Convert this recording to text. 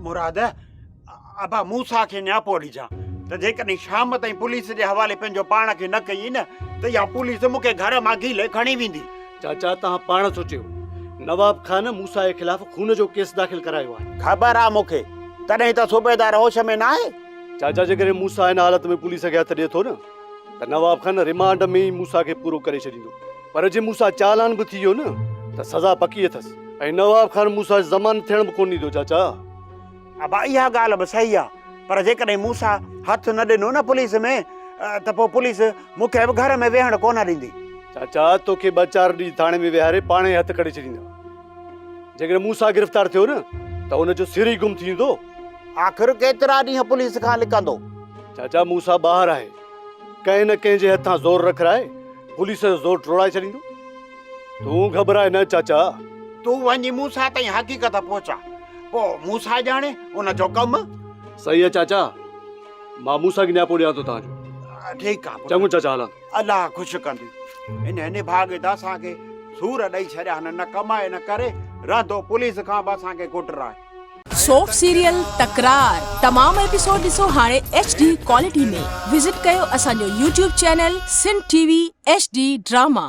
मुराद अबा मूसा खे न्यापो ॾिजां त जेकॾहिं शाम ताईं पुलिस जे हवाले पंहिंजो पाण खे न कई न त इहा पुलिस मूंखे घर मां गीले खणी वेंदी। चाचा तव्हां पाण सोचियो, नवाब खान मूसा जे खिलाफ़ खून जो केस दाख़िल करायो आहे। ख़बर आहे मूंखे, तॾहिं त सूबेदार होश में न आहे। चाचा जेकॾहिं मूसा हिन हालत में पुलिस खे हथ ॾिए थो न त नवाब खान रिमांड में ई मूसा खे पूरो करे छॾींदो। पर जे मूसा चालान बि थी वियो न त सज़ा पकी अथसि ऐं नवाब खान मूसा ज़मानत थियण बि कोन ॾींदो। चाचा अबा इहा ॻाल्हि बि सही आहे, पर जेकॾहिं मूसा हथ न ॾिनो न पुलिस में त पोइ पुलिस मूंखे बि घर में वेहण कोन ॾींदी। चाचा तोखे 2-4 ॾींहं थाणे में विहारे पाणे हथ कढे छॾींदा। जेकॾहिं मूसा गिरफ़्तार थियो न त हुनजो सिर ई गुम थी वेंदो। आख़िर केतिरा ॾींहं पुलिस खां लिकंदो? चाचा मूसा ॿाहिरि आहे, कंहिं न कंहिं जे हथां ज़ोर रखराए पुलिस जो ज़ोर टोड़ाए छॾींदो। तूं घबराए न चाचा, तूं वञी मूसा ताईं हक़ीक़त पहुचा, पोइ मूसा ॼाणे उनजो कमु। सही आहे चाचा, मां मूसा खे न्यापो ॾियां थो तव्हांजो। ठीकु आहे चङो चाचा, हलां। अलाह ख़ुशि कंदी। इन भाॻ त असांखे सूर ॾेई छॾिया न कमाए न करे रहंदो पुलिस खां बि असांखे कुटर आहे। सोप सीरियल तकरार तमाम एपिसोड ॾिसो हाणे HD क्वालिटी में। विजिट कयो असांजो YouTube channel Sindh TV HD drama.